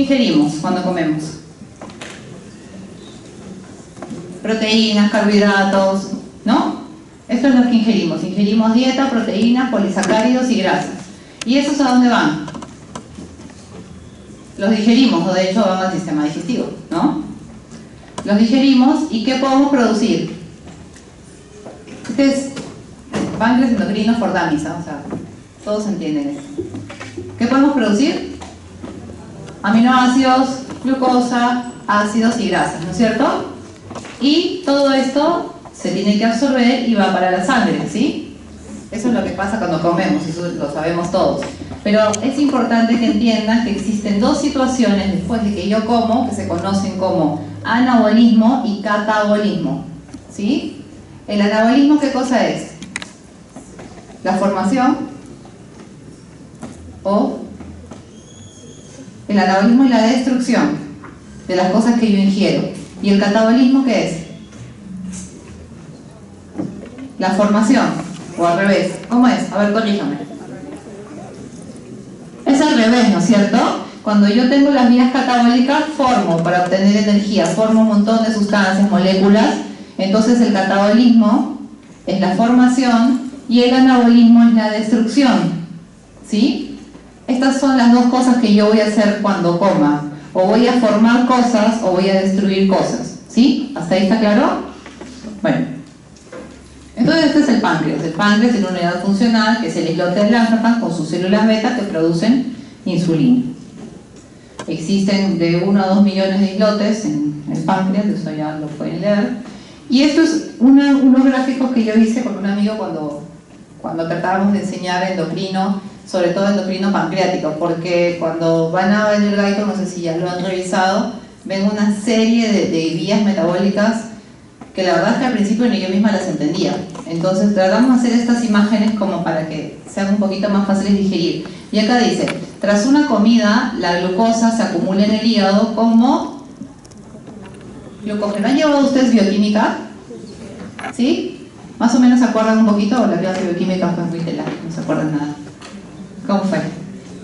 ingerimos cuando comemos? Proteínas, carbohidratos, ¿no? Esto es lo que ingerimos. Ingerimos dieta, proteínas, polisacáridos y grasas. ¿Y esos a dónde van? Los digerimos, o de hecho van al sistema digestivo, ¿no? Los digerimos y ¿qué podemos producir? Este es páncreas endocrino por Damisa, o sea, todos entienden esto. ¿Qué podemos producir? Aminoácidos, glucosa, ácidos y grasas, ¿no es cierto? Y todo esto se tiene que absorber y va para la sangre, ¿sí? Eso es lo que pasa cuando comemos, eso lo sabemos todos. Pero es importante que entiendan que existen dos situaciones después de que yo como, que se conocen como anabolismo y catabolismo, ¿sí? ¿El anabolismo qué cosa es? La formación, o el anabolismo y la destrucción de las cosas que yo ingiero. ¿Y el catabolismo qué es? La formación, o al revés. ¿Cómo es? A ver, corríjame. Es al revés, ¿no es cierto? Cuando yo tengo las vías catabólicas, formo para obtener energía, formo un montón de sustancias, moléculas. Entonces el catabolismo es la formación y el anabolismo es la destrucción, ¿sí? Estas son las dos cosas que yo voy a hacer cuando coma. O voy a formar cosas o voy a destruir cosas, ¿sí? ¿Hasta ahí está claro? Bueno, entonces este es el páncreas. El páncreas es una unidad funcional que es el islote de Langerhans con sus células beta que producen insulina. Existen de 1 a 2 millones de islotes en el páncreas, eso ya lo pueden leer. Y esto es unos gráficos que yo hice con un amigo cuando tratábamos de enseñar endocrino, sobre todo endocrino pancreático, porque cuando van a ver el gaito, no sé si ya lo han revisado, ven una serie de vías metabólicas que la verdad es que al principio ni yo misma las entendía. Entonces tratamos de hacer estas imágenes como para que sean un poquito más fáciles de digerir. Y acá dice, tras una comida, la glucosa se acumula en el hígado como glucógeno. ¿Han llevado ustedes bioquímica? ¿Sí? ¿Más o menos se acuerdan un poquito? O la clase de bioquímica fue muy tela, no se acuerdan nada. ¿Cómo fue?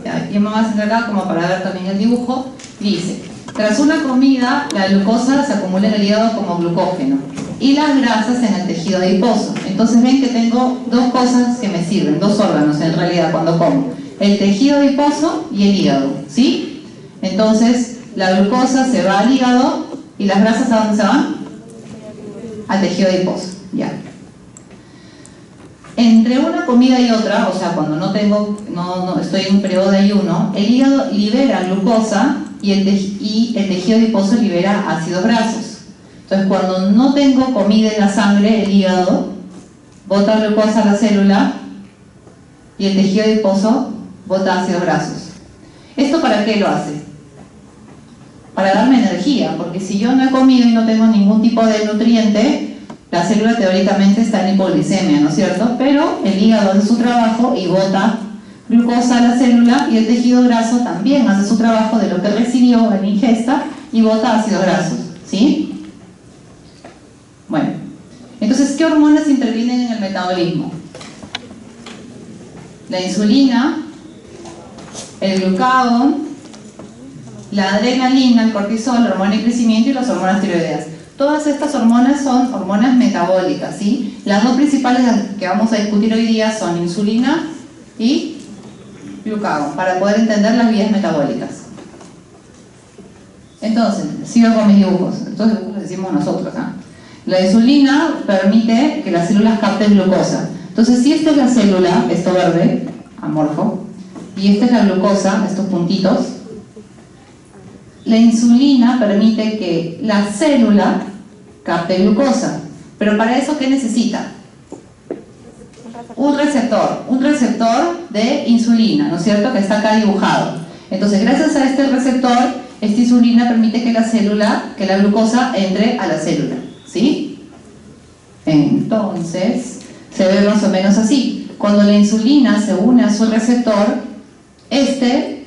Ya, y me voy a hacer acá como para ver también el dibujo. Dice, tras una comida, la glucosa se acumula en el hígado como glucógeno y las grasas en el tejido adiposo. Entonces ven que tengo dos cosas que me sirven, dos órganos en realidad cuando como. El tejido adiposo y el hígado, ¿sí? Entonces la glucosa se va al hígado y las grasas ¿a dónde se van? Al tejido adiposo, ya. Entre una comida y otra, o sea, cuando no estoy en un periodo de ayuno, el hígado libera glucosa y el tejido adiposo libera ácidos grasos. Entonces, cuando no tengo comida en la sangre, el hígado bota glucosa a la célula y el tejido adiposo bota ácidos grasos. ¿Esto para qué lo hace? Para darme energía, porque si yo no he comido y no tengo ningún tipo de nutriente, la célula teóricamente está en hipoglicemia, ¿no es cierto? Pero el hígado hace su trabajo y bota glucosa a la célula y el tejido graso también hace su trabajo de lo que recibió en ingesta y bota ácidos grasos, ¿sí? Bueno, entonces, ¿qué hormonas intervienen en el metabolismo? La insulina, el glucagón, la adrenalina, el cortisol, la hormona de crecimiento y las hormonas tiroideas. Todas estas hormonas son hormonas metabólicas, ¿sí? Las dos principales que vamos a discutir hoy día son insulina y glucagón, para poder entender las vías metabólicas. Entonces, sigo con mis dibujos. Estos dibujos los decimos nosotros, ¿ah? La insulina permite que las células capten glucosa. Entonces, si esta es la célula, esto verde, amorfo, y esta es la glucosa, estos puntitos, la insulina permite que la célula capte glucosa. Pero para eso, ¿qué necesita? Un receptor de insulina, ¿no es cierto? Que está acá dibujado. Entonces, gracias a este receptor, esta insulina permite que la glucosa entre a la célula, ¿sí? Entonces, se ve más o menos así. Cuando la insulina se une a su receptor, este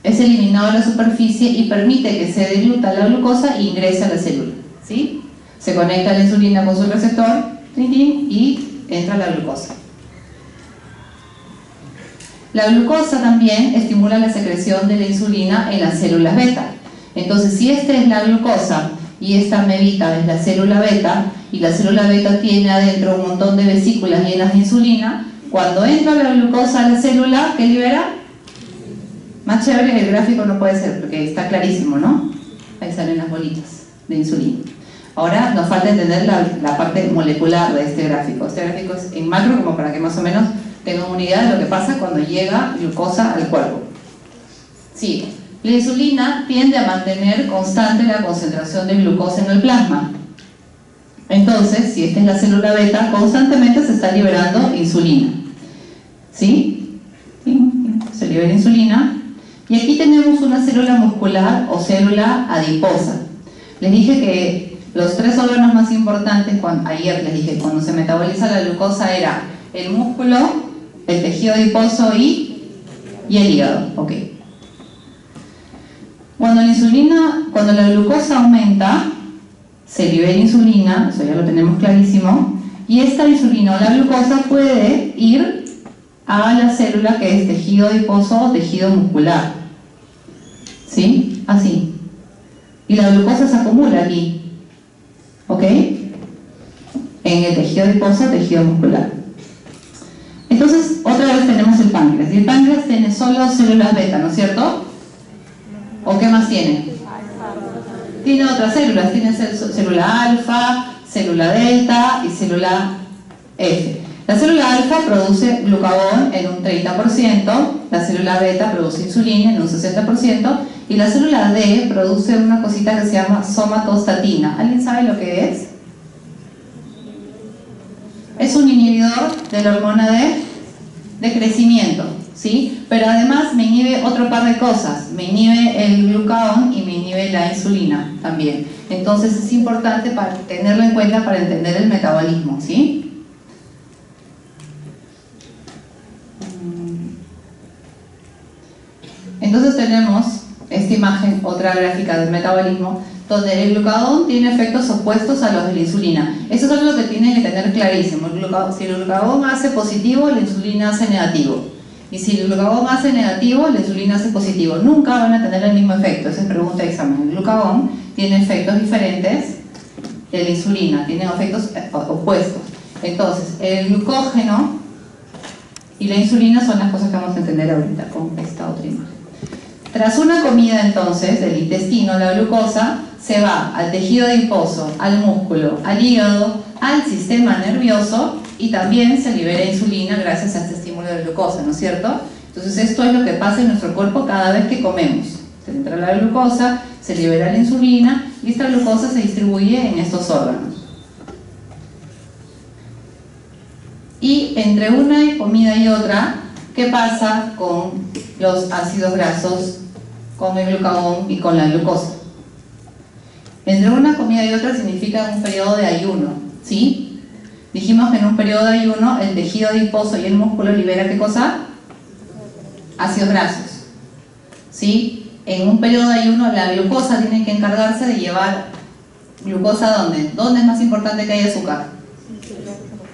es eliminado de la superficie y permite que se diluta la glucosa e ingrese a la célula, ¿sí? Se conecta la insulina con su receptor y entra la glucosa. La glucosa también estimula la secreción de la insulina en las células beta. Entonces, si esta es la glucosa y esta amebita es la célula beta, y la célula beta tiene adentro un montón de vesículas llenas de insulina, cuando entra la glucosa a la célula, ¿qué libera? Más chévere, el gráfico no puede ser porque está clarísimo, ¿no? Ahí salen las bolitas de insulina. Ahora nos falta entender la parte molecular de este gráfico. Este gráfico es en macro, como para que más o menos tengan una idea de lo que pasa cuando llega glucosa al cuerpo. Sí, la insulina tiende a mantener constante la concentración de glucosa en el plasma. Entonces, si esta es la célula beta, constantemente se está liberando insulina. ¿Sí? ¿Sí? Se libera insulina. Y aquí tenemos una célula muscular o célula adiposa. Les dije que los tres órganos más importantes, ayer les dije, cuando se metaboliza la glucosa era el músculo, el tejido adiposo y el hígado. Ok. Cuando la glucosa aumenta, se libera insulina, eso ya lo tenemos clarísimo, y esta insulina o la glucosa puede ir a la célula que es tejido adiposo o tejido muscular. ¿Sí? Así. Y la glucosa se acumula aquí. ¿Ok? En el tejido adiposo o tejido muscular. Entonces, otra vez tenemos el páncreas. Y el páncreas tiene solo células beta, ¿no es cierto? ¿O qué más tiene? Tiene otras células. Tiene célula alfa, célula delta y célula F. La célula alfa produce glucagón en un 30%, la célula beta produce insulina en un 60%, y la célula D produce una cosita que se llama somatostatina. ¿Alguien sabe lo que es? Es un inhibidor de la hormona de crecimiento, ¿sí? Pero además me inhibe otro par de cosas. Me inhibe el glucagón y me inhibe la insulina también. Entonces es importante para tenerlo en cuenta para entender el metabolismo, ¿sí? Entonces tenemos esta imagen, otra gráfica del metabolismo, donde el glucagón tiene efectos opuestos a los de la insulina. Eso es algo que tienen que tener clarísimo. Si el glucagón hace positivo, la insulina hace negativo. Y si el glucagón hace negativo, la insulina hace positivo. Nunca van a tener el mismo efecto. Esa es pregunta de examen. El glucagón tiene efectos diferentes de la insulina, tiene efectos opuestos. Entonces, el glucógeno y la insulina son las cosas que vamos a entender ahorita con esta otra imagen. Tras una comida entonces del intestino, la glucosa se va al tejido adiposo, al músculo, al hígado, al sistema nervioso y también se libera insulina gracias a este estímulo de glucosa, ¿no es cierto? Entonces esto es lo que pasa en nuestro cuerpo cada vez que comemos. Se entra la glucosa, se libera la insulina y esta glucosa se distribuye en estos órganos. Y entre una comida y otra, ¿qué pasa con los ácidos grasos, con el glucagón y con la glucosa? Entre una comida y otra significa un periodo de ayuno, ¿sí? Dijimos que en un periodo de ayuno el tejido adiposo y el músculo libera ¿qué cosa? Ácidos grasos, ¿sí? En un periodo de ayuno la glucosa tiene que encargarse de llevar glucosa ¿a dónde? ¿Dónde es más importante que haya azúcar?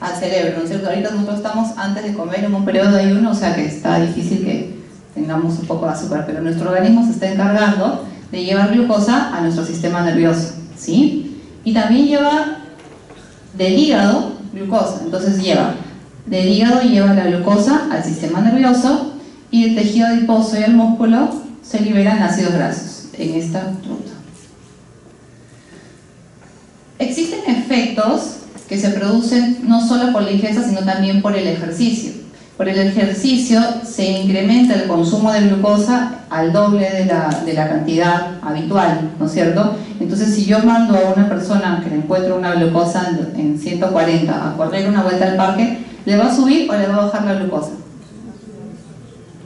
Al cerebro, ¿no es cierto? Ahorita nosotros estamos antes de comer en un periodo de ayuno, o sea que está difícil que tengamos un poco de azúcar, pero nuestro organismo se está encargando de llevar glucosa a nuestro sistema nervioso, ¿sí? Y también lleva del hígado glucosa, entonces del hígado lleva la glucosa al sistema nervioso y el tejido adiposo y el músculo se liberan ácidos grasos en esta ruta. Existen efectos que se producen no solo por la ingesta, sino también por el ejercicio. Por el ejercicio se incrementa el consumo de glucosa al doble de la cantidad habitual, ¿no es cierto? Entonces, si yo mando a una persona que le encuentro una glucosa en 140 a correr una vuelta al parque, ¿le va a subir o le va a bajar la glucosa?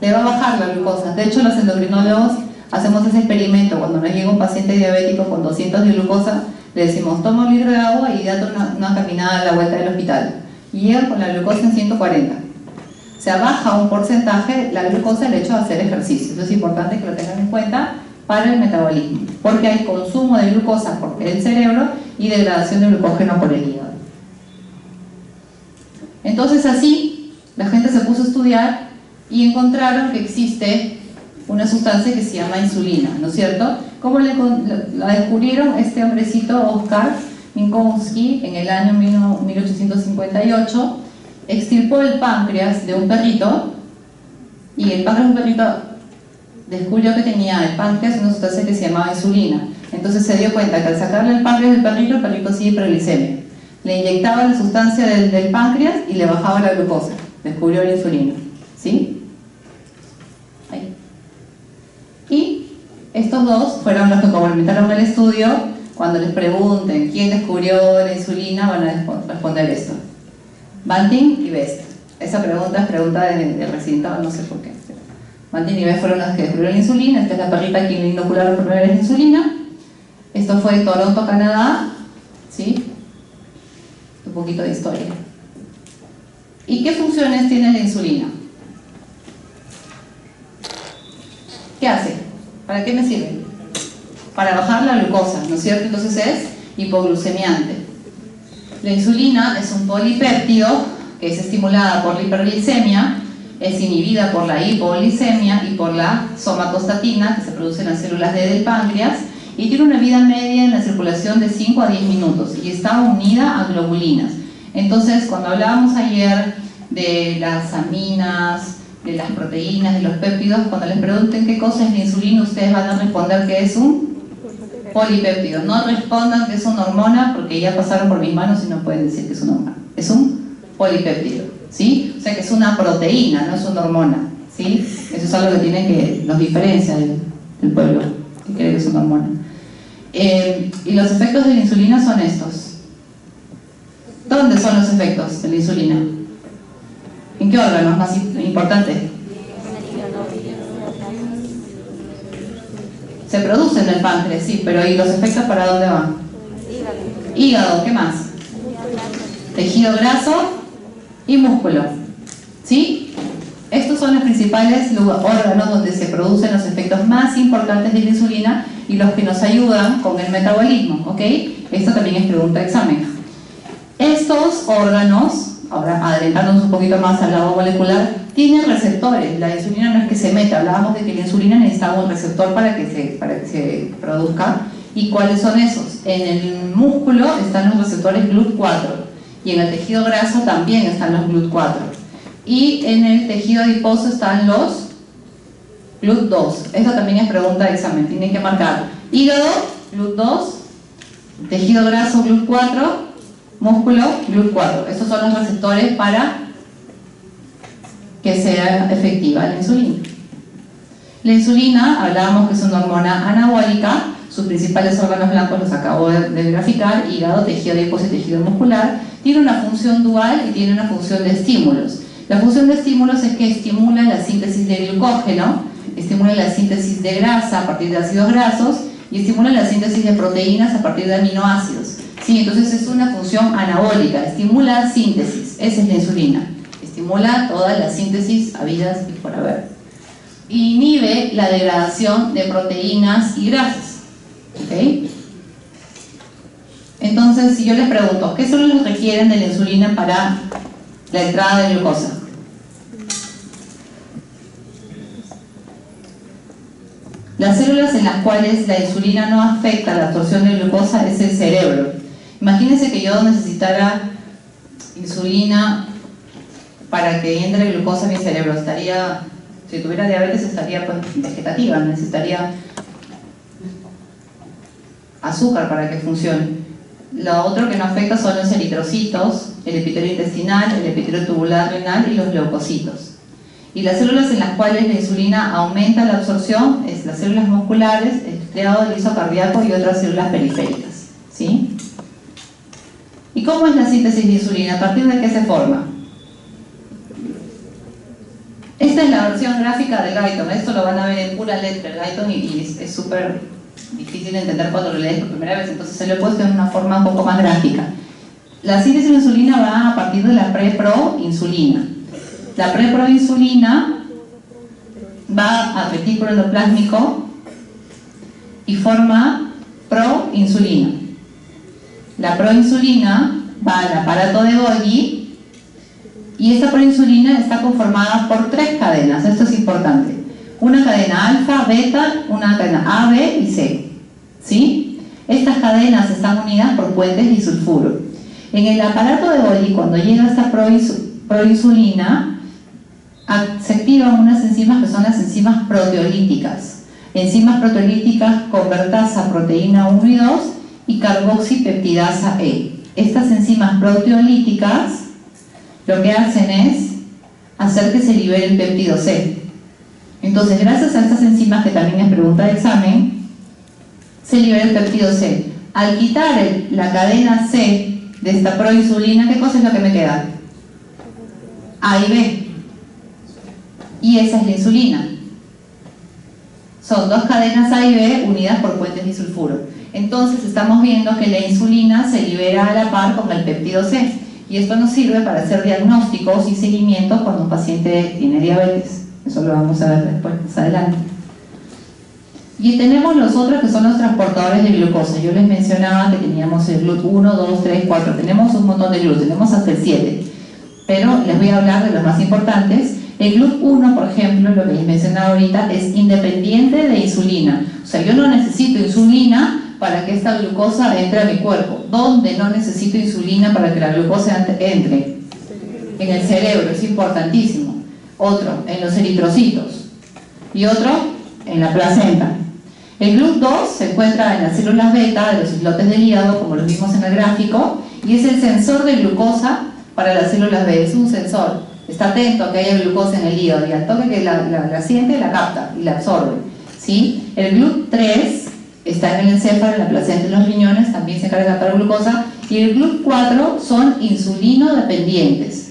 Le va a bajar la glucosa. De hecho, los endocrinólogos hacemos ese experimento. Cuando nos llega un paciente diabético con 200 de glucosa, le decimos, toma un litro de agua y date una caminada a la vuelta del hospital. Y llega con la glucosa en 140. O sea, baja un porcentaje la glucosa el hecho de hacer ejercicio. Eso es importante que lo tengan en cuenta para el metabolismo, porque hay consumo de glucosa por el cerebro y degradación de glucógeno por el hígado. Entonces así, la gente se puso a estudiar y encontraron que existe una sustancia que se llama insulina, ¿no es cierto? ¿Cómo la descubrieron? Este hombrecito, Oskar Minkowski, en el año 1858, extirpó el páncreas de un perrito, y el páncreas de un perrito descubrió que tenía el páncreas una sustancia que se llamaba insulina. Entonces se dio cuenta que al sacarle el páncreas del perrito, el perrito sigue hiperglicemia. Le inyectaba la sustancia del páncreas y le bajaba la glucosa. Descubrió la insulina. ¿Sí? Ahí. Y estos dos fueron los que complementaron el estudio. Cuando les pregunten quién descubrió la insulina, van a responder esto: Banting y Best. Esa pregunta es pregunta de residentado, no sé por qué. Banting y Best fueron los que descubrieron la insulina. Esta es la perrita a quien le inocularon por primera vez la insulina. Esto fue en Toronto, Canadá. ¿Sí? Un poquito de historia. ¿Y qué funciones tiene la insulina? ¿Qué hace? ¿Para qué me sirve? Para bajar la glucosa, ¿no es cierto? Entonces es hipoglucemiante. La insulina es un polipéptido que es estimulada por la hiperglicemia, es inhibida por la hipoglicemia y por la somatostatina, que se produce en las células D del páncreas, y tiene una vida media en la circulación de 5 a 10 minutos y está unida a globulinas. Entonces, cuando hablábamos ayer de las aminas, de las proteínas, de los péptidos, cuando les pregunten qué cosa es la insulina, ustedes van a responder que es un polipéptido. No respondan que es una hormona, porque ya pasaron por mis manos y no pueden decir que es una hormona. Es un polipéptido, ¿sí? O sea que es una proteína, no es una hormona, ¿sí? Eso es algo que tiene que nos diferencia del pueblo que cree que es una hormona. Y los efectos de la insulina son estos. ¿Dónde son los efectos de la insulina? ¿En qué órgano es más importante? Se produce en el páncreas, sí, pero ¿y los efectos para dónde van? Hígado, ¿qué más? Tejido graso y músculo, ¿sí? Estos son los principales órganos donde se producen los efectos más importantes de la insulina y los que nos ayudan con el metabolismo, ¿ok? Esto también es pregunta de examen. Estos órganos, ahora adelantándonos un poquito más al lado molecular, tienen receptores. La insulina no es que se meta, hablábamos de que la insulina necesitaba un receptor para que se produzca. ¿Y cuáles son esos? En el músculo están los receptores GLUT4 y en el tejido graso también están los GLUT4 y en el tejido adiposo están los GLUT2. Esto también es pregunta de examen, tienen que marcar hígado, GLUT2, tejido graso, GLUT4, músculo, GLUT4. Estos son los receptores para que sea efectiva la insulina. La insulina, hablábamos que es una hormona anabólica. Sus principales órganos blancos los acabo de graficar: hígado, tejido adiposo y tejido muscular. Tiene una función dual y tiene una función de estímulos. La función de estímulos es que estimula la síntesis de glucógeno, estimula la síntesis de grasa a partir de ácidos grasos y estimula la síntesis de proteínas a partir de aminoácidos. ¿Sí? Entonces es una función anabólica, estimula síntesis. Esa es la insulina. Estimula toda la síntesis habidas y por haber. Inhibe la degradación de proteínas y grasas. ¿Okay? Entonces, si yo les pregunto, ¿qué células requieren de la insulina para la entrada de glucosa? Las células en las cuales la insulina no afecta la absorción de glucosa es el cerebro. Imagínense que yo necesitara insulina para que entre glucosa a mi cerebro. Si tuviera diabetes estaría pues, vegetativa, necesitaría azúcar para que funcione. Lo otro que no afecta son los eritrocitos, el epitelio intestinal, el epitelio tubular renal y los leucocitos. Y las células en las cuales la insulina aumenta la absorción es las células musculares, el estriado liso cardíaco y otras células periféricas. ¿Sí? ¿Y cómo es la síntesis de insulina? ¿A partir de qué se forma? Esta es la versión gráfica del Guyton. Esto lo van a ver en pura letra el Guyton y es súper difícil de entender cuando lo lees por primera vez, entonces se lo he puesto en una forma un poco más gráfica. La síntesis de insulina va a partir de la preproinsulina. La preproinsulina va al retículo endoplásmico y forma proinsulina. La proinsulina va al aparato de Golgi Y esta proinsulina está conformada por 3 cadenas, esto es importante. Una cadena alfa, beta, una cadena A, B y C. ¿Sí? Estas cadenas están unidas por puentes disulfuro. En el aparato de Golgi, cuando llega esta proinsulina, se activan unas enzimas que son las enzimas proteolíticas. Enzimas proteolíticas convertasa proteína 1 y 2 y carboxipeptidasa E. Estas enzimas proteolíticas lo que hacen es hacer que se libere el péptido C. Entonces, gracias a estas enzimas, que también es pregunta de examen, se libera el péptido C. Al quitar la cadena C de esta proinsulina, ¿qué cosa es lo que me queda? A y B. Y esa es la insulina. Son 2 cadenas A y B unidas por puentes disulfuro. Entonces estamos viendo que la insulina se libera a la par con el péptido C. Y esto nos sirve para hacer diagnósticos y seguimientos cuando un paciente tiene diabetes. Eso lo vamos a ver después, más adelante. Y tenemos los otros que son los transportadores de glucosa. Yo les mencionaba que teníamos el GLUT 1, 2, 3, 4. Tenemos un montón de GLUT, tenemos hasta el 7. Pero les voy a hablar de los más importantes. El GLUT 1, por ejemplo, lo que les mencionaba ahorita, es independiente de insulina. O sea, yo no necesito insulina para que esta glucosa entre a mi cuerpo. ¿Dónde no necesito insulina para que la glucosa entre? En el cerebro, es importantísimo. Otro, en los eritrocitos. Y otro, en la placenta. El GLUT 2 se encuentra en las células beta de los islotes del hígado, como lo vimos en el gráfico, y es el sensor de glucosa para las células B. Es un sensor. Está atento a que haya glucosa en el hígado y al toque que la siente, la capta y la absorbe. ¿Sí? El GLUT 3 está en el encéfalo, en la placenta, en los riñones, también se encarga de captar glucosa. Y el GLUT 4 son insulino dependientes.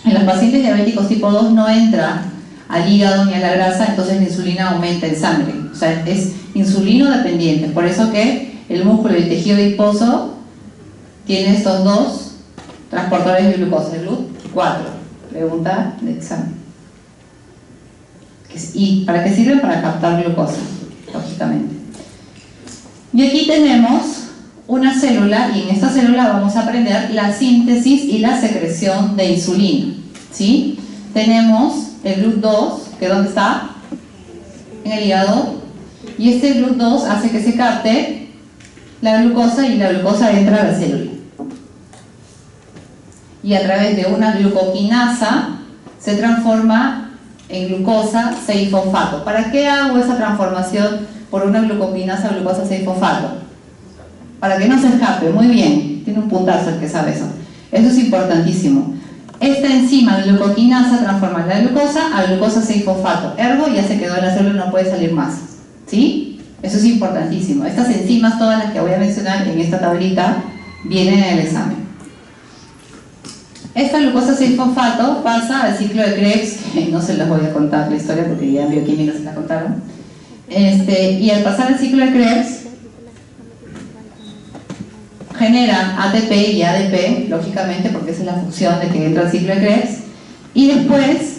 En los pacientes diabéticos tipo 2 no entra al hígado ni a la grasa, entonces la insulina aumenta en sangre. O sea, es insulino dependiente. Por eso que el músculo y el tejido adiposo tiene estos 2 transportadores de glucosa. El GLUT 4. Pregunta de examen. ¿Y para qué sirve? Para captar glucosa, lógicamente. Y aquí tenemos una célula, y en esta célula vamos a aprender la síntesis y la secreción de insulina. ¿Sí? Tenemos el GLUT 2, que ¿dónde está? En el hígado. Y este GLUT 2 hace que se capte la glucosa y la glucosa entra a la célula. Y a través de una glucoquinasa se transforma en glucosa 6-fosfato. ¿Para qué hago esa transformación por una glucoquinasa a glucosa 6-fosfato? Para que no se escape. Muy bien, tiene un puntazo el que sabe eso. Eso es importantísimo. Esta enzima glucoquinasa transforma la glucosa a glucosa 6-fosfato. Ergo ya se quedó en la célula y no puede salir más. ¿Sí? Eso es importantísimo. Estas enzimas, todas las que voy a mencionar en esta tablita, vienen en el examen. Esta glucosa 6-fosfato pasa al ciclo de Krebs, que no se les voy a contar la historia porque ya en bioquímica se la contaron. Y al pasar al ciclo de Krebs, genera ATP y ADP, lógicamente, porque esa es la función de que entra al ciclo de Krebs, y después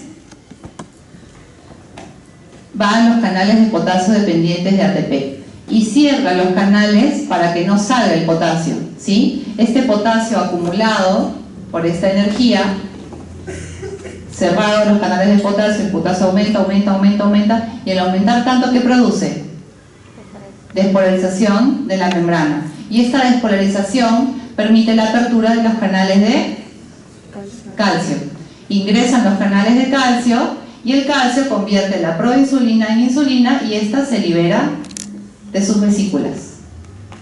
va a los canales de potasio dependientes de ATP y cierra los canales para que no salga el potasio. ¿Sí? Este potasio acumulado por esta energía, cerrado los canales de potasio, el potasio aumenta, y al aumentar tanto, ¿qué produce? Despolarización de la membrana. Y esta despolarización permite la apertura de los canales de calcio. Ingresan los canales de calcio y el calcio convierte la proinsulina en insulina y esta se libera de sus vesículas.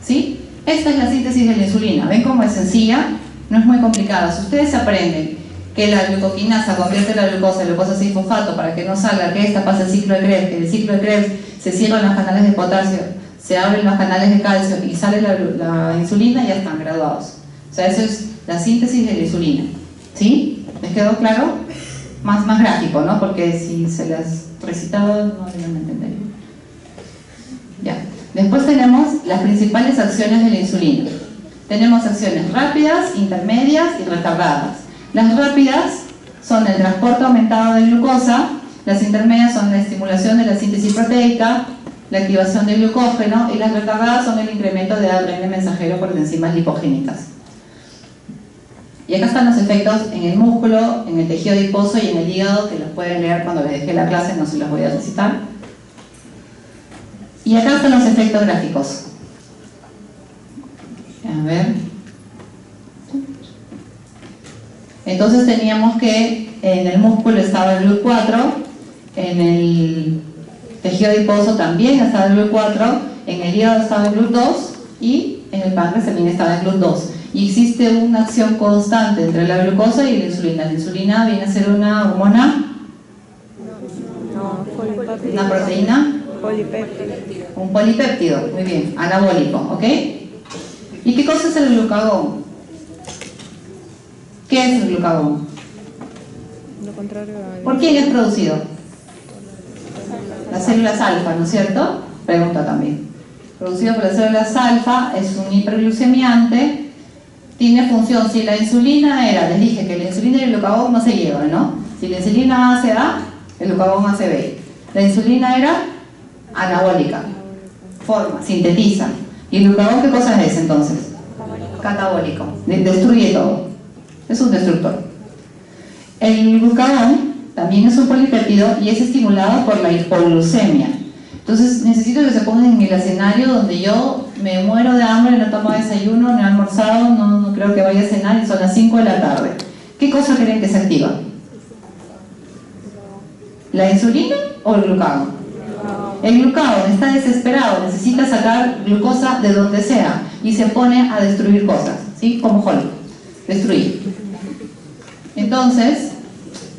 ¿Sí? Esta es la síntesis de la insulina. ¿Ven cómo es sencilla? No es muy complicada. Si ustedes aprenden que la glucoquinasa convierte la glucosa en glucosa 6-fosfato para que no salga, que esta pasa el ciclo de Krebs, que en el ciclo de Krebs se cierran los canales de potasio, se abren los canales de calcio y sale la insulina, ya están graduados. O sea, eso es la síntesis de la insulina. ¿Sí? ¿Les quedó claro? Más gráfico, ¿no? Porque si se las recitaba no deben entender. Ya. Después tenemos las principales acciones de la insulina. Tenemos acciones rápidas, intermedias y retardadas. Las rápidas son el transporte aumentado de glucosa, las intermedias son la estimulación de la síntesis proteica, la activación del glucógeno, y las retardadas son el incremento de ADN mensajero por las enzimas lipogénicas. Y acá están los efectos en el músculo, en el tejido adiposo y en el hígado, que los pueden leer cuando les dejé la clase, no se los voy a recitar. Y acá están los efectos gráficos. A ver. Entonces teníamos que en el músculo estaba el GLUT4, en el tejido adiposo también estaba el GLUT4, en el hígado estaba el GLUT2 y en el páncreas también estaba el GLUT2. Y existe una acción constante entre la glucosa y la insulina. La insulina viene a ser una hormona, una proteína, un polipéptido, muy bien, anabólico, ¿ok? ¿Y qué cosa es el glucagón? ¿Qué es el glucagón? Lo contrario a... ¿Por quién es producido? Las células alfa, ¿no es cierto? Pregunta también. Producido por las células alfa, es un hiperglucemiante, tiene función. Si la insulina era, les dije que la insulina y el glucagón no se llevan, ¿no? Si la insulina hace A, el glucagón hace B. La insulina era anabólica, forma, sintetiza. ¿Y el glucagón qué cosa es entonces? Catabólico, destruye todo. Es un destructor. El glucagón también es un polipéptido y es estimulado por la hipoglucemia. Entonces necesito que se pongan en el escenario donde yo me muero de hambre, no tomo desayuno, no he almorzado, no creo que vaya a cenar y son las 5 de la tarde. ¿Qué cosa creen que se activa? ¿La insulina o el glucagón? El glucagón está desesperado, necesita sacar glucosa de donde sea y se pone a destruir cosas, ¿sí? Como Hulk, destruir. Entonces,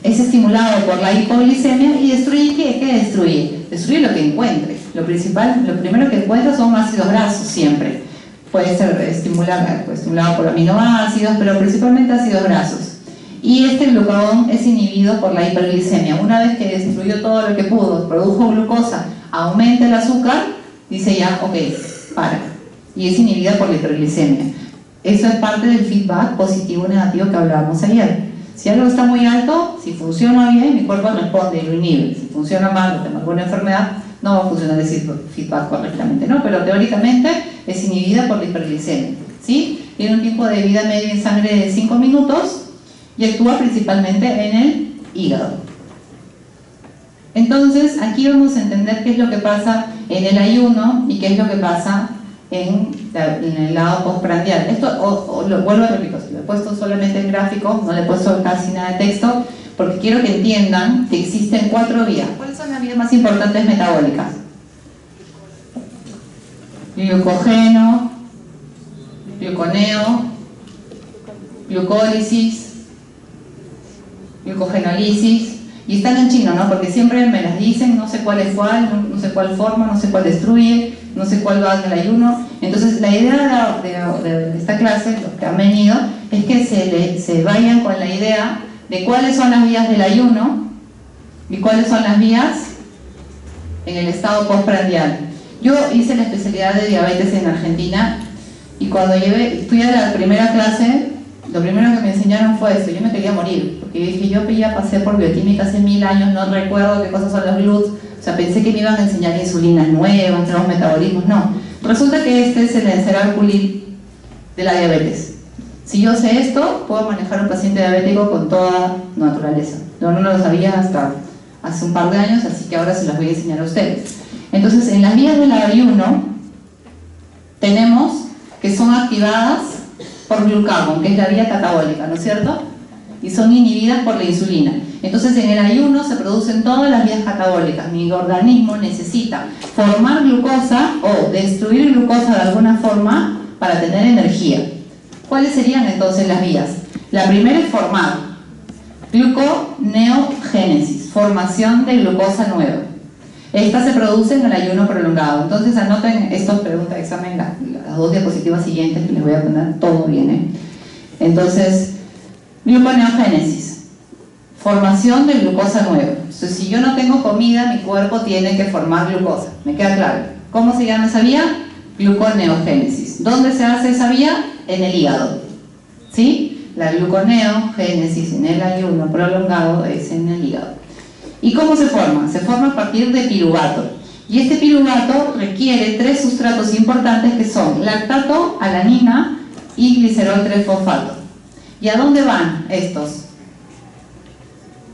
es estimulado por la hipoglicemia y destruye ¿qué? ¿Qué destruye? Destruye lo que encuentre. Lo primero que encuentra son ácidos grasos siempre. Puede ser estimulado por aminoácidos, pero principalmente ácidos grasos. Y este glucagón es inhibido por la hiperglicemia. Una vez que destruyó todo lo que pudo, produjo glucosa, aumenta el azúcar, dice ya, ok, para. Y es inhibida por la hiperglicemia. Eso es parte del feedback positivo o negativo que hablábamos ayer. Si algo está muy alto, si funciona bien, mi cuerpo responde y lo inhibe. Si funciona mal o tengo alguna enfermedad, no va a funcionar el feedback correctamente, ¿no? Pero teóricamente es inhibida por la hiperglicemia, ¿sí? Tiene un tiempo de vida media en sangre de 5 minutos y actúa principalmente en el hígado. Entonces, aquí vamos a entender qué es lo que pasa en el ayuno y qué es lo que pasa en el lado postprandial. Esto, lo vuelvo a repetir, lo he puesto solamente en gráficos, no le he puesto casi nada de texto, porque quiero que entiendan que existen 4 vías. ¿Cuáles son las vías más importantes metabólicas? Glucógeno, gluconeo, glucólisis, glucogenólisis. Y están en chino, ¿no? Porque siempre me las dicen, no sé cuál es cuál, no sé cuál forma, no sé cuál destruye, no sé cuál va en el ayuno. Entonces la idea de esta clase, los que han venido, es que se vayan con la idea de cuáles son las vías del ayuno y cuáles son las vías en el estado postprandial. Yo hice la especialidad de diabetes en Argentina y cuando fui a la primera clase, lo primero que me enseñaron fue esto. Yo me quería morir, porque dije, yo ya pasé por bioquímica hace 1000 años, no recuerdo qué cosas son los GLUTs, o sea, pensé que me iban a enseñar insulinas nuevas, nuevos metabolismos, no. Resulta que este es el encerarculil de la diabetes. Si yo sé esto, puedo manejar a un paciente diabético con toda naturaleza. Yo no lo sabía hasta hace un par de años, así que ahora se las voy a enseñar a ustedes. Entonces, en las vías del ayuno, tenemos que son activadas por glucagón, que es la vía catabólica, ¿no es cierto? Y son inhibidas por la insulina. Entonces en el ayuno se producen todas las vías catabólicas. Mi organismo necesita formar glucosa o destruir glucosa de alguna forma para tener energía. ¿Cuáles serían entonces las vías? La primera es formar, gluconeogénesis, formación de glucosa nueva. Esta se produce en el ayuno prolongado. Entonces anoten esto, pregunta de examen, las 2 diapositivas siguientes que les voy a poner todo bien, ¿eh? Entonces, gluconeogénesis, formación de glucosa nueva. Entonces, si yo no tengo comida, mi cuerpo tiene que formar glucosa. ¿Me queda claro? ¿Cómo se llama esa vía? Gluconeogénesis. ¿Dónde se hace esa vía? En el hígado. ¿Sí? La gluconeogénesis en el ayuno prolongado es en el hígado. ¿Y cómo se forma? Se forma a partir de piruvato. Y este piruvato requiere 3 sustratos importantes que son lactato, alanina y glicerol 3-fosfato. ¿Y a dónde van estos?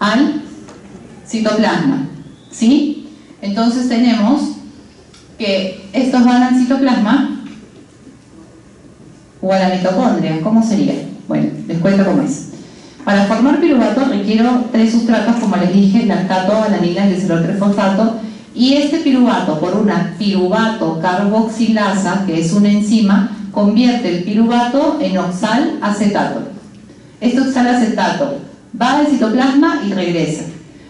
Al citoplasma, ¿sí? Entonces tenemos que estos van al citoplasma o a la mitocondria. ¿Cómo sería? Bueno, les cuento cómo es. Para formar piruvato requiero 3 sustratos, como les dije, lactato, alanina, glicerol 3-fosfato, y este piruvato, por una piruvato carboxilasa, que es una enzima, convierte el piruvato en oxalacetato. Este oxalacetato va al citoplasma y regresa.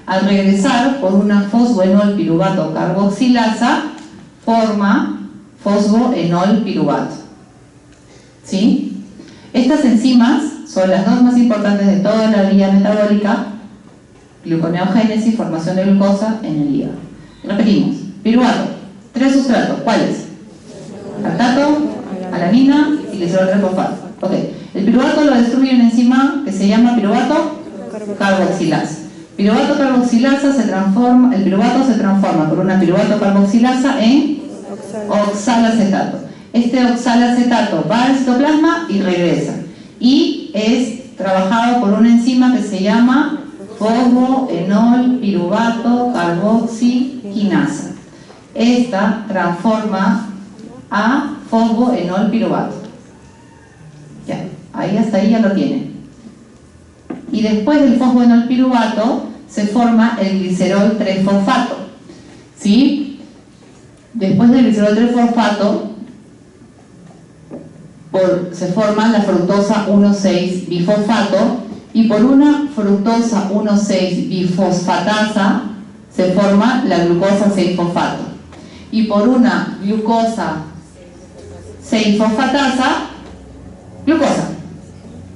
Al regresar, por una fosfoenol piruvato carboxilasa, forma fosfoenol piruvato. ¿Sí? Estas enzimas son las 2 más importantes de toda la vía metabólica: gluconeogénesis, formación de glucosa en el hígado. Repetimos: piruvato, 3 sustratos. ¿Cuáles? Lactato, alanina y glicerol 3-fosfato. Ok. El piruvato lo destruye una enzima que se llama piruvato carboxilasa. Piruvato carboxilasa el piruvato se transforma por una piruvato carboxilasa en oxalacetato. Este oxalacetato va al citoplasma y regresa. Y es trabajado por una enzima que se llama fosfoenol piruvato carboxiquinasa. Esta transforma a fosfoenol piruvato. Ya, hasta ahí ya lo tienen. Y después del fosfoenol piruvato se forma el glicerol 3-fosfato. ¿Sí? Después del glicerol 3-fosfato se forma la fructosa 1,6-bifosfato, y por una fructosa 1,6-bifosfatasa se forma la glucosa 6-fosfato, y por una glucosa 6-fosfatasa, glucosa.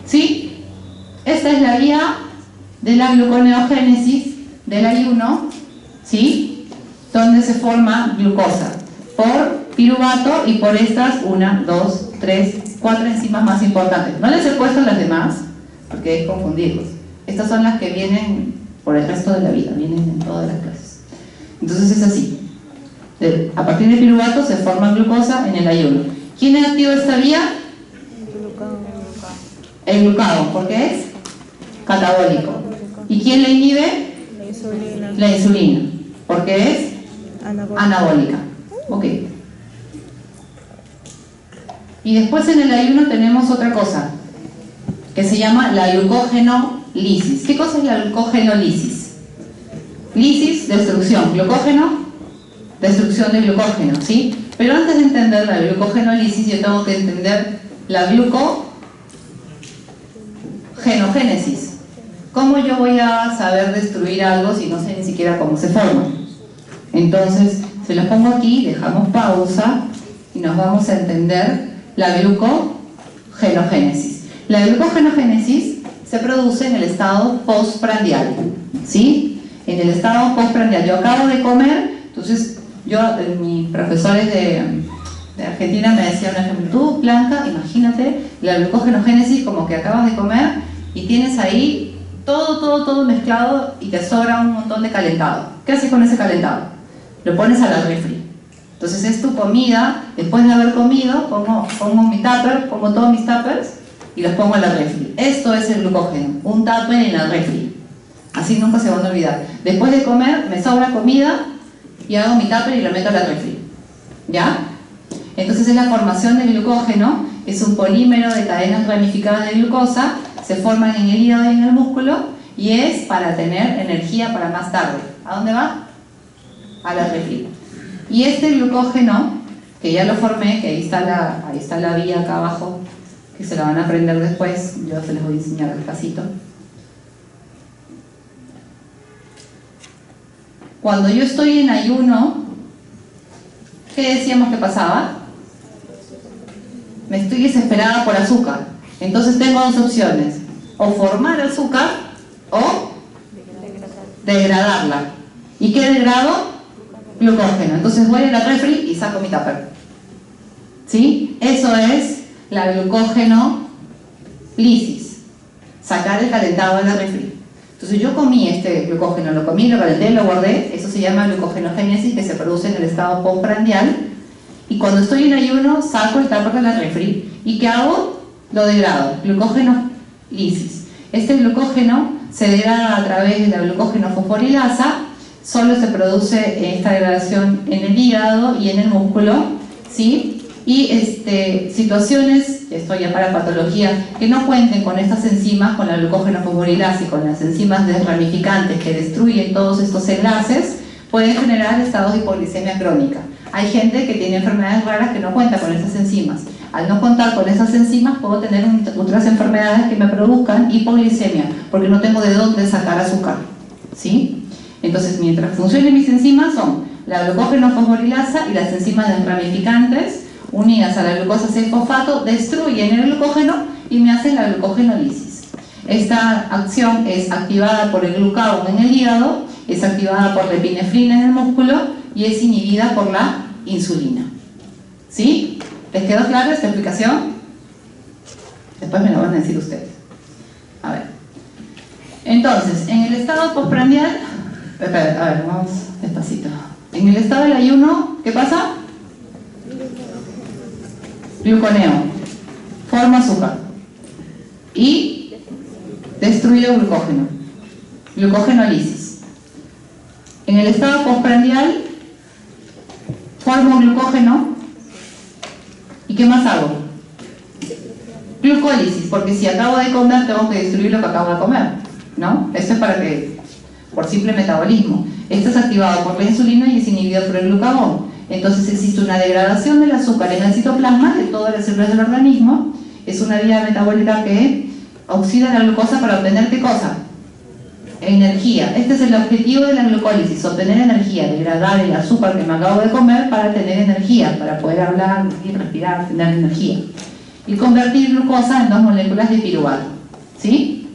¿Sí? Esta es la vía de la gluconeogénesis del ayuno, ¿sí? Donde se forma glucosa por piruvato y por estas 1, 2, 3, 4 enzimas más importantes. No les he puesto las demás porque es confundirlos. Estas son las que vienen por el resto de la vida, vienen en todas las clases. Entonces es así. A partir del piruvato se forma glucosa en el ayuno. ¿Quién activa esta vía? El glucagón, porque es catabólico. ¿Y quién la inhibe? La insulina, porque es anabólica. Ok. Y después en el ayuno tenemos otra cosa que se llama la glucógenolisis. ¿Qué cosa es la glucógenolisis? Lisis, destrucción. Glucógeno, destrucción de glucógeno, ¿sí? Pero antes de entender la glucógenolisis, yo tengo que entender la glucogenogénesis. ¿Cómo yo voy a saber destruir algo si no sé ni siquiera cómo se forma? Entonces, se los pongo aquí, dejamos pausa y nos vamos a entender la glucogenogénesis. La glucogenogénesis se produce en el estado postprandial, ¿sí? En el estado postprandial. Yo acabo de comer, entonces mis profesores de Argentina me decían un ejemplo: tú, Blanca, imagínate la glucogenogénesis como que acabas de comer y tienes ahí todo mezclado y te sobra un montón de calentado. ¿Qué haces con ese calentado? Lo pones a la refri. Entonces es tu comida. Después de haber comido, pongo mi tupper, pongo todos mis tuppers y los pongo a la refri. Esto es el glucógeno, un tupper en la refri. Así nunca se van a olvidar. Después de comer, me sobra comida y hago mi tupper y lo meto a la refri. ¿Ya? Entonces es la formación del glucógeno, es un polímero de cadenas ramificadas de glucosa, se forman en el hígado y en el músculo, y es para tener energía para más tarde. ¿A dónde va? A la refri. Y este glucógeno, que ya lo formé, que ahí está la vía acá abajo, que se la van a aprender después, yo se les voy a enseñar despacito. Cuando yo estoy en ayuno, ¿qué decíamos que pasaba? Me estoy desesperada por azúcar. Entonces tengo 2 opciones: o formar azúcar o degradarla. ¿Y qué degrado? Glucógeno. Entonces voy a la refri y saco mi tupper. ¿Sí? Eso es la glucógenolisis. Sacar el calentado de la refri. Entonces yo comí este glucógeno, lo comí, lo calenté, lo guardé. Eso se llama glucogenogénesis, que se produce en el estado postprandial. Y cuando estoy en ayuno, saco el tupper de la refri. ¿Y qué hago? Lo degrado. Glucógeno glucogénolisis. Este glucógeno se degrada a través de la glucógeno fosforilasa, solo se produce esta degradación en el hígado y en el músculo, ¿sí? Y situaciones, esto ya para patología, que no cuenten con estas enzimas, con la glucógeno fosforilasa y con las enzimas desramificantes que destruyen todos estos enlaces, pueden generar estados de hipoglicemia crónica. Hay gente que tiene enfermedades raras que no cuenta con esas enzimas. Al no contar con esas enzimas puedo tener otras enfermedades que me produzcan hipoglicemia, porque no tengo de dónde sacar azúcar, ¿sí? Entonces, mientras funcionen mis enzimas son la glucógeno fosforilasa y las enzimas desramificantes unidas a la glucosa 6-fosfato, destruyen el glucógeno y me hacen la glucogénolisis. Esta acción es activada por el glucagón en el hígado, es activada por la epinefrina en el músculo y es inhibida por la insulina. ¿Sí? ¿Les quedó clara esta explicación? Después me lo van a decir ustedes. A ver. Entonces, en el estado postprandial, a ver, vamos despacito. En el estado del ayuno, ¿qué pasa? Gluconeo, forma azúcar y destruye el glucógeno, glucogénolisis. En el estado postprandial formo glucógeno y ¿qué más hago? Glucólisis, porque si acabo de comer tengo que destruir lo que acabo de comer, ¿no? Esto es para que, por simple metabolismo. Esto es activado por la insulina y es inhibido por el glucagón. Entonces existe una degradación del azúcar en el citoplasma de todas las células del organismo. Es una vía metabólica que oxida la glucosa para obtener ¿qué cosa? Energía. Este es el objetivo de la glucólisis, obtener energía, degradar el azúcar que me acabo de comer para tener energía, para poder hablar, respirar, tener energía. Y convertir glucosa en 2 moléculas de piruvato. ¿Sí?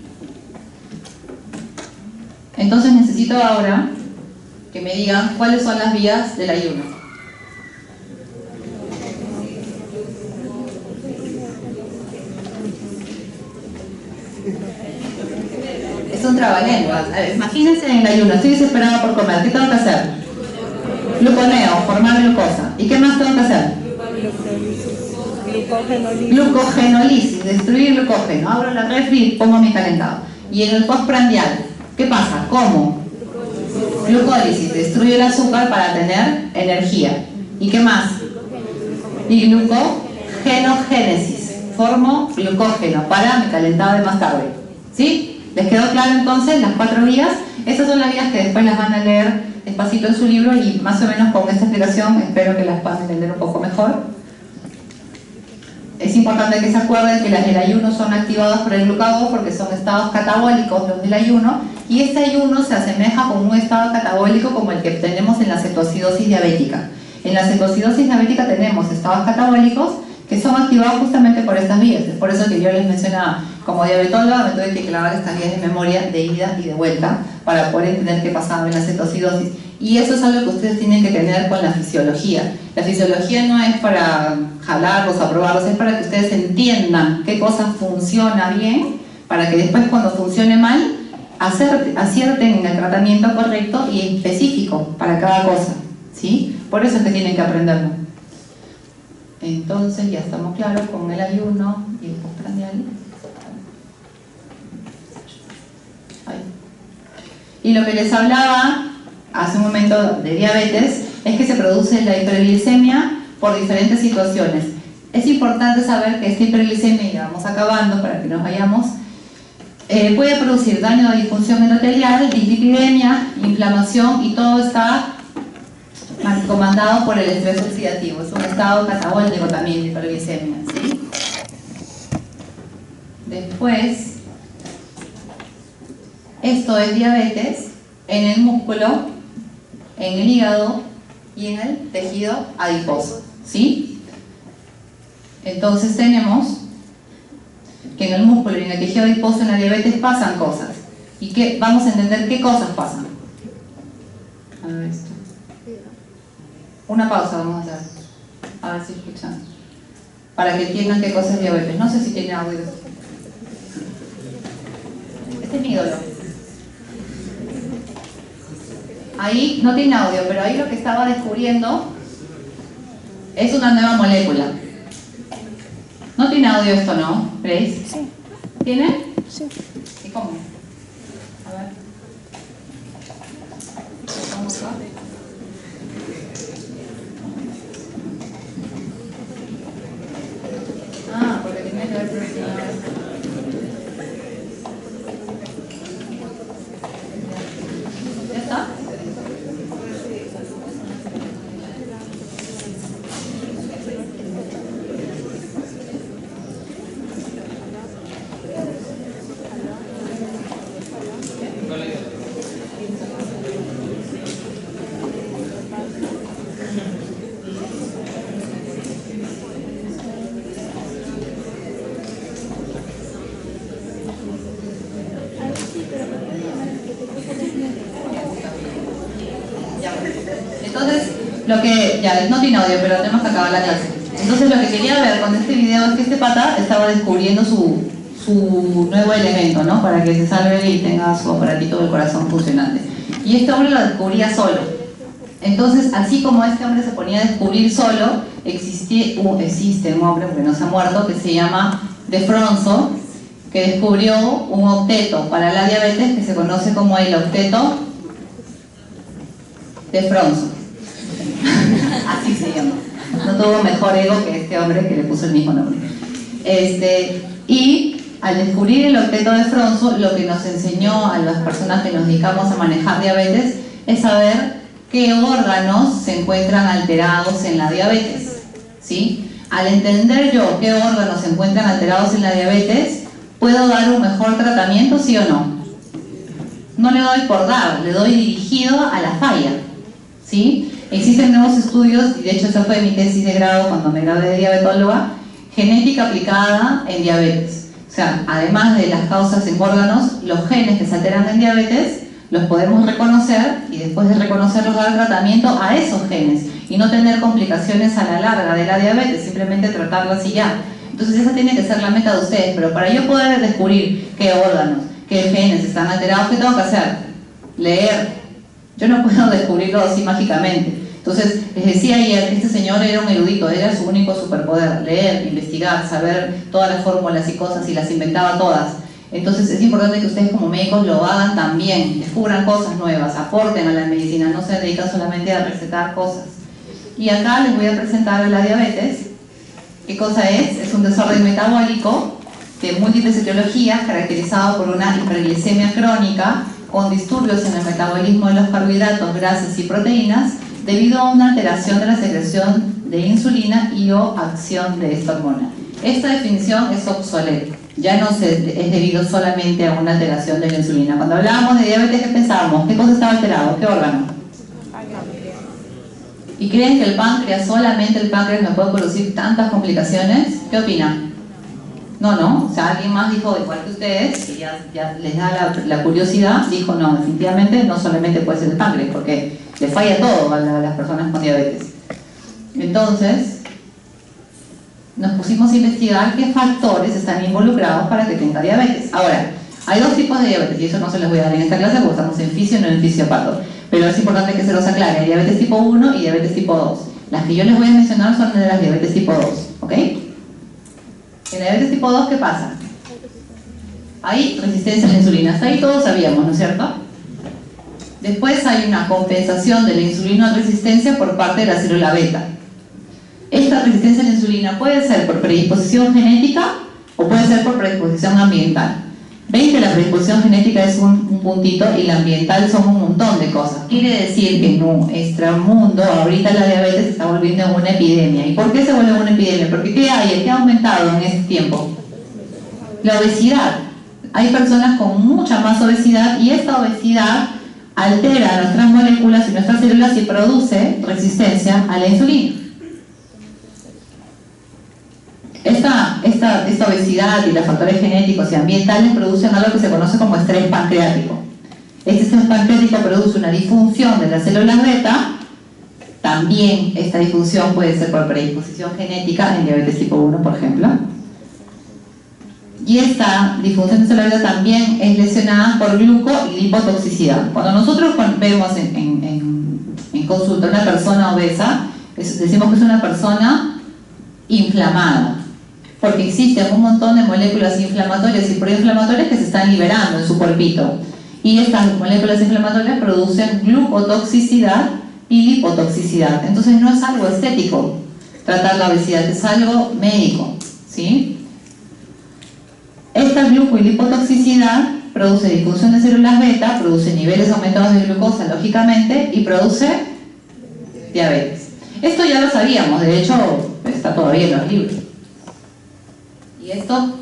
Entonces necesito ahora que me digan cuáles son las vías del ayuno. Es un trabalenguas. Imagínense en el ayuno, estoy desesperada por comer, ¿qué tengo que hacer? Gluconeo, formar glucosa. ¿Y qué más tengo que hacer? Glucogénolisis, destruir glucógeno. Abro la refri y pongo mi calentado. Y en el postprandial, ¿qué pasa? ¿Cómo? Glucólisis, destruye el azúcar para tener energía. ¿Y qué más? Y glucogenogénesis, formo glucógeno para mi calentado de más tarde. ¿Sí? ¿Les quedó claro entonces las 4 vías? Estas son las vías que después las van a leer despacito en su libro y más o menos con esta explicación espero que las puedan entender un poco mejor. Es importante que se acuerden que las del ayuno son activadas por el glucagón porque son estados catabólicos los del ayuno, y este ayuno se asemeja con un estado catabólico como el que tenemos en la cetoacidosis diabética. En la cetoacidosis diabética tenemos estados catabólicos que son activados justamente por estas vías. Es por eso que yo les mencionaba, como diabetóloga me tuve que clavar estas vías de memoria de ida y de vuelta para poder entender qué pasaba en la cetoacidosis. Y eso es algo que ustedes tienen que tener con la fisiología. La fisiología no es para jalarlos, aprobarlos, es para que ustedes entiendan qué cosa funciona bien, para que después cuando funcione mal, acierten en el tratamiento correcto y específico para cada cosa, ¿sí? Por eso es que tienen que aprenderlo. Entonces ya estamos claros con el ayuno y el postprandial. Y lo que les hablaba hace un momento de diabetes es que se produce la hiperglicemia por diferentes situaciones. Es importante saber que esta hiperglicemia, ya vamos acabando para que nos vayamos, puede producir daño de disfunción endotelial, dislipidemia, inflamación, y todo está comandado por el estrés oxidativo. Es un estado catabólico también de hiperglicemia, ¿sí? Después, esto es diabetes en el músculo, en el hígado y en el tejido adiposo, ¿sí? Entonces tenemos que en el músculo y en el tejido adiposo en la diabetes pasan cosas. ¿Y qué? Vamos a entender qué cosas pasan. A ver esto. Una pausa vamos a hacer. A ver si escuchan. Para que entiendan qué cosa es diabetes. No sé si tiene audio. Este es mi ídolo. Ahí no tiene audio, pero ahí lo que estaba descubriendo es una nueva molécula. No tiene audio esto, ¿no? ¿Veis? Sí. ¿Tiene? Sí. ¿Y cómo? A ver. ¿Cómo está? Ah, porque tiene que ver presionado. ¿Ya está? Entonces, lo que, ya, no tiene audio, pero tenemos que acabar la clase. Entonces, lo que quería ver con este video es que este pata estaba descubriendo su nuevo elemento, ¿no? Para que se salve y tenga su aparatito del corazón funcionante. Y este hombre lo descubría solo. Entonces, así como este hombre se ponía a descubrir solo, existe un hombre, porque no se ha muerto, que se llama De Fronzo, que descubrió un octeto para la diabetes que se conoce como el octeto De Fronzo. Así se llama. No tuvo mejor ego que este hombre que le puso el mismo nombre. Y al descubrir el octeto de Fronzo, lo que nos enseñó a las personas que nos dedicamos a manejar diabetes es saber qué órganos se encuentran alterados en la diabetes, ¿sí? Al entender yo qué órganos se encuentran alterados en la diabetes, ¿puedo dar un mejor tratamiento, sí o no? No le doy por dar, le doy dirigido a la falla, ¿sí? Existen nuevos estudios, y de hecho esa fue mi tesis de grado cuando me gradué de diabetóloga, genética aplicada en diabetes. O sea, además de las causas en órganos, los genes que se alteran en diabetes los podemos reconocer y después de reconocerlos dar tratamiento a esos genes y no tener complicaciones a la larga de la diabetes, simplemente tratarlas y ya. Entonces esa tiene que ser la meta de ustedes, pero para yo poder descubrir qué órganos, qué genes están alterados, ¿qué tengo que hacer? Leer. Yo no puedo descubrirlo así mágicamente. Entonces, les decía ayer, este señor era un erudito, era su único superpoder, leer, investigar, saber todas las fórmulas y cosas y las inventaba todas. Entonces es importante que ustedes como médicos lo hagan también, descubran cosas nuevas, aporten a la medicina, no se dedican solamente a recetar cosas. Y acá les voy a presentar la diabetes. ¿Qué cosa es? Es un desorden metabólico de múltiples etiologías caracterizado por una hiperglicemia crónica con disturbios en el metabolismo de los carbohidratos, grasas y proteínas debido a una alteración de la secreción de insulina y o acción de esta hormona. Esta definición es obsoleta. Ya no es debido solamente a una alteración de la insulina. Cuando hablábamos de diabetes, ¿qué pensábamos? ¿Qué cosa estaba alterado? ¿Qué órgano? ¿Y creen que el páncreas, solamente el páncreas, me puede producir tantas complicaciones? ¿Qué opinan? No. O sea, alguien más dijo, igual que ustedes, y ya les da la curiosidad, dijo, no, definitivamente no solamente puede ser el páncreas, porque le falla todo a las personas con diabetes. Entonces, nos pusimos a investigar qué factores están involucrados para que tenga diabetes. Ahora, hay dos tipos de diabetes, y eso no se los voy a dar en esta clase porque estamos en fisio y no en fisiopato. Pero es importante que se los aclare, hay diabetes tipo 1 y diabetes tipo 2. Las que yo les voy a mencionar son de las diabetes tipo 2, ¿ok? En la diabetes tipo 2, ¿qué pasa? Hay resistencia a la insulina, hasta ahí todos sabíamos, ¿no es cierto? Después hay una compensación de la insulina resistencia por parte de la célula beta. Esta resistencia a la insulina puede ser por predisposición genética o puede ser por predisposición ambiental. Ven que la predisposición genética es un puntito y la ambiental son un montón de cosas. Quiere decir que en nuestro mundo ahorita la diabetes se está volviendo una epidemia. ¿Y por qué se vuelve una epidemia? Porque ¿qué hay? ¿Qué ha aumentado en este tiempo? La obesidad. Hay personas con mucha más obesidad y esta obesidad altera nuestras moléculas y nuestras células y produce resistencia a la insulina. Esta obesidad y los factores genéticos y ambientales producen algo que se conoce como estrés pancreático. Este estrés pancreático produce una disfunción de las células beta. También esta disfunción puede ser por predisposición genética en diabetes tipo 1, por ejemplo. Y esta disfunción de células beta también es lesionada por gluco y lipotoxicidad. Cuando nosotros vemos en consulta una persona obesa, decimos que es una persona inflamada. porque existen un montón de moléculas inflamatorias y proinflamatorias que se están liberando en su cuerpito. Y estas moléculas inflamatorias producen glucotoxicidad y lipotoxicidad. Entonces no es algo estético tratar la obesidad, es algo médico, ¿sí? Esta gluco y lipotoxicidad produce disfunción de células beta, produce niveles aumentados de glucosa, lógicamente, y produce diabetes. Esto ya lo sabíamos, de hecho, está todavía en los libros. ¿Y esto?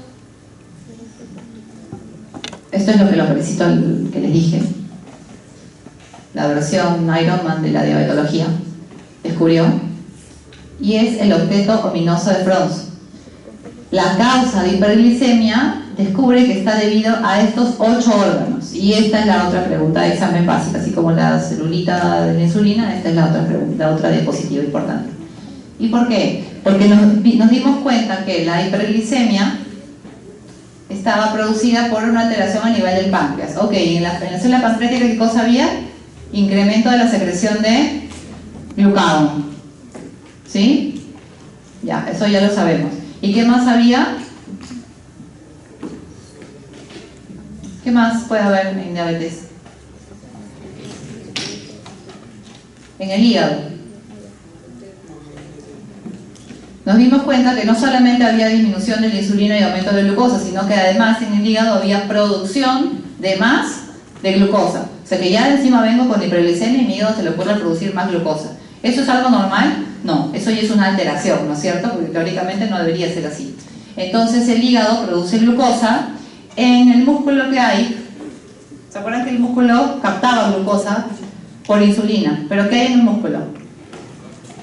Esto es lo que les dije. La versión Ironman de la diabetología descubrió. Y es el octeto ominoso de Frons. La causa de hiperglicemia descubre que está debido a estos 8 órganos. Y esta es la otra pregunta de examen básica, así como la celulita de la insulina, esta es la otra pregunta, la otra diapositiva importante. ¿Y por qué? Porque nos dimos cuenta que la hiperglicemia estaba producida por una alteración a nivel del páncreas. Ok, en la célula pancreática, ¿qué cosa había? Incremento de la secreción de glucagón. ¿Sí? Ya, eso ya lo sabemos. ¿Y qué más había? ¿Qué más puede haber en diabetes? En el hígado. Nos dimos cuenta que no solamente había disminución de la insulina y aumento de glucosa, sino que además en el hígado había producción de más de glucosa. O sea que ya de encima vengo con hiperglicemia y mi hígado se le ocurre producir más glucosa. ¿Eso es algo normal? No, eso ya es una alteración, ¿no es cierto? Porque teóricamente no debería ser así. Entonces el hígado produce glucosa. En el músculo que hay, ¿se acuerdan que el músculo captaba glucosa por insulina? ¿Pero qué hay en el músculo?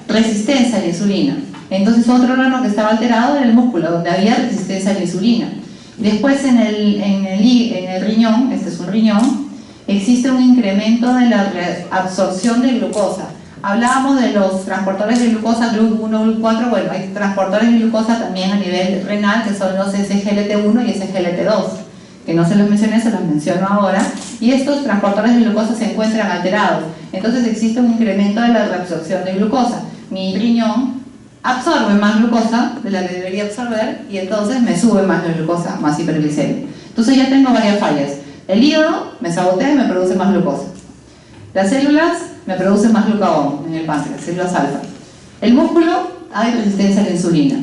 Resistencia a la insulina. Entonces otro órgano que estaba alterado era el músculo, donde había resistencia a la insulina. Después en el riñón, este es un riñón, existe un incremento de la absorción de glucosa. Hablábamos de los transportadores de glucosa, GLUT1, GLUT4, bueno, hay transportadores de glucosa también a nivel renal, que son los SGLT1 y SGLT2, que no se los mencioné, se los menciono ahora, y estos transportadores de glucosa se encuentran alterados. Entonces existe un incremento de la reabsorción de glucosa. Mi riñón absorbe más glucosa de la que debería absorber y entonces me sube más la glucosa, más hiperglicemia. Entonces ya tengo varias fallas. El hígado me sabotea y me produce más glucosa. Las células me producen más glucagón en el páncreas, células alfa. El músculo, hay resistencia a la insulina.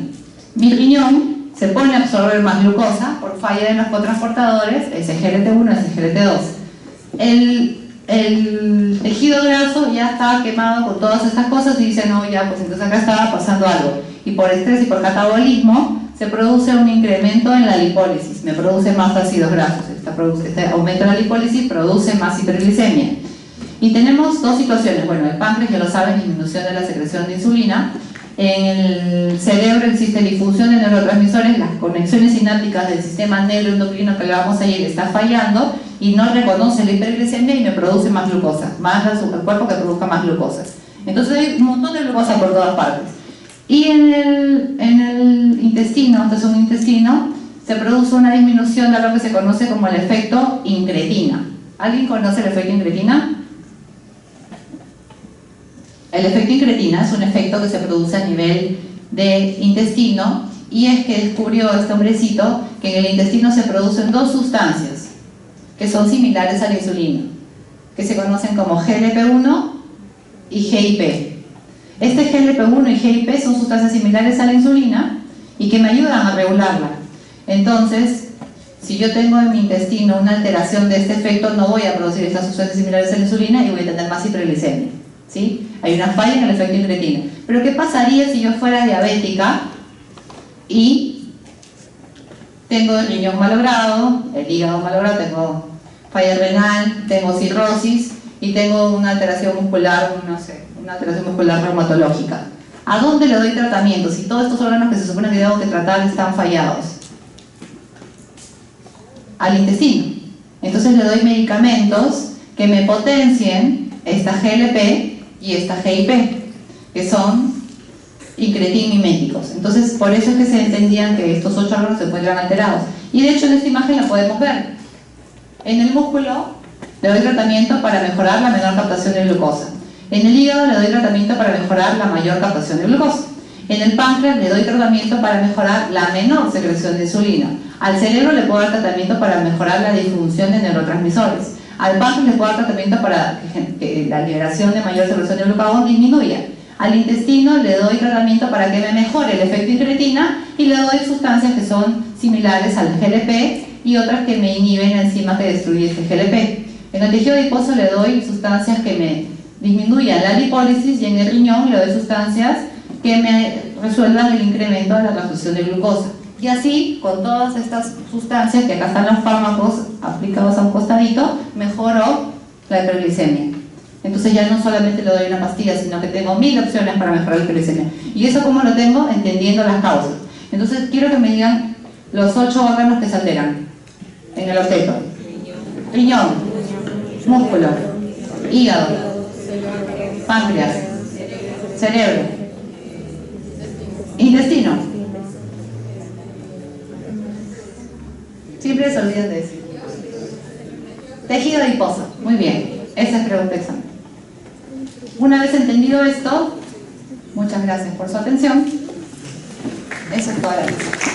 Mi riñón se pone a absorber más glucosa por falla de los cotransportadores, SGLT1, SGLT2. El tejido graso ya estaba quemado con todas estas cosas y dice, no, ya, pues entonces acá estaba pasando algo. Y por estrés y por catabolismo se produce un incremento en la lipólisis, me produce más ácidos grasos. Este aumento de la lipólisis produce más hiperglicemia. Y tenemos dos situaciones. Bueno, el páncreas, ya lo saben, disminución de la secreción de insulina. En el cerebro existe difusión de neurotransmisores, las conexiones sinápticas del sistema neuroendocrino que hablábamos ayer está fallando y no reconoce la hiperglicemia y me produce más glucosa, más el cuerpo que produzca más glucosa. Entonces hay un montón de glucosa por todas partes. Y en el intestino, este es un intestino, se produce una disminución de lo que se conoce como el efecto incretina. ¿Alguien conoce el efecto incretina? El efecto incretina es un efecto que se produce a nivel de intestino y es que descubrió este hombrecito que en el intestino se producen dos sustancias que son similares a la insulina, que se conocen como GLP-1 y GIP. Este GLP-1 y GIP son sustancias similares a la insulina y que me ayudan a regularla. Entonces, si yo tengo en mi intestino una alteración de este efecto, no voy a producir estas sustancias similares a la insulina y voy a tener más hiperglicemia. ¿Sí? Hay una falla en el efecto incretina. Pero ¿qué pasaría si yo fuera diabética y tengo el riñón malogrado, el hígado malogrado, tengo falla renal, tengo cirrosis y tengo una alteración muscular, no sé, una alteración muscular reumatológica? ¿A dónde le doy tratamiento si todos estos órganos que se supone que tengo que tratar están fallados? Al intestino. Entonces le doy medicamentos que me potencien esta GLP y esta GIP, que son incretin-miméticos. Entonces, por eso es que se entendían que estos 8 órganos se encuentran alterados. Y de hecho en esta imagen la podemos ver. En el músculo le doy tratamiento para mejorar la menor captación de glucosa. En el hígado le doy tratamiento para mejorar la mayor captación de glucosa. En el páncreas le doy tratamiento para mejorar la menor secreción de insulina. Al cerebro le puedo dar tratamiento para mejorar la disfunción de neurotransmisores. Al páncreas le puedo dar tratamiento para que la liberación de mayor secreción de glucagón disminuya. Al intestino le doy tratamiento para que me mejore el efecto incretina y le doy sustancias que son similares al GLP y otras que me inhiben la enzima que destruye este GLP. En el tejido adiposo le doy sustancias que me disminuyan la lipólisis y en el riñón le doy sustancias que me resuelvan el incremento de la transfusión de glucosa. Y así, con todas estas sustancias, que acá están los fármacos aplicados a un costadito, mejoro la hiperglicemia. Entonces ya no solamente le doy una pastilla, sino que tengo 1000 opciones para mejorar la hiperglicemia. ¿Y eso cómo lo tengo? Entendiendo las causas. Entonces quiero que me digan los 8 órganos que se alteran en el objeto. Riñón, músculo, hígado, páncreas, cerebro, intestino. Siempre se olvidan de decir. Tejido adiposo. Muy bien. Esa es pregunta de examen. Una vez entendido esto, muchas gracias por su atención. Eso es toda la lista.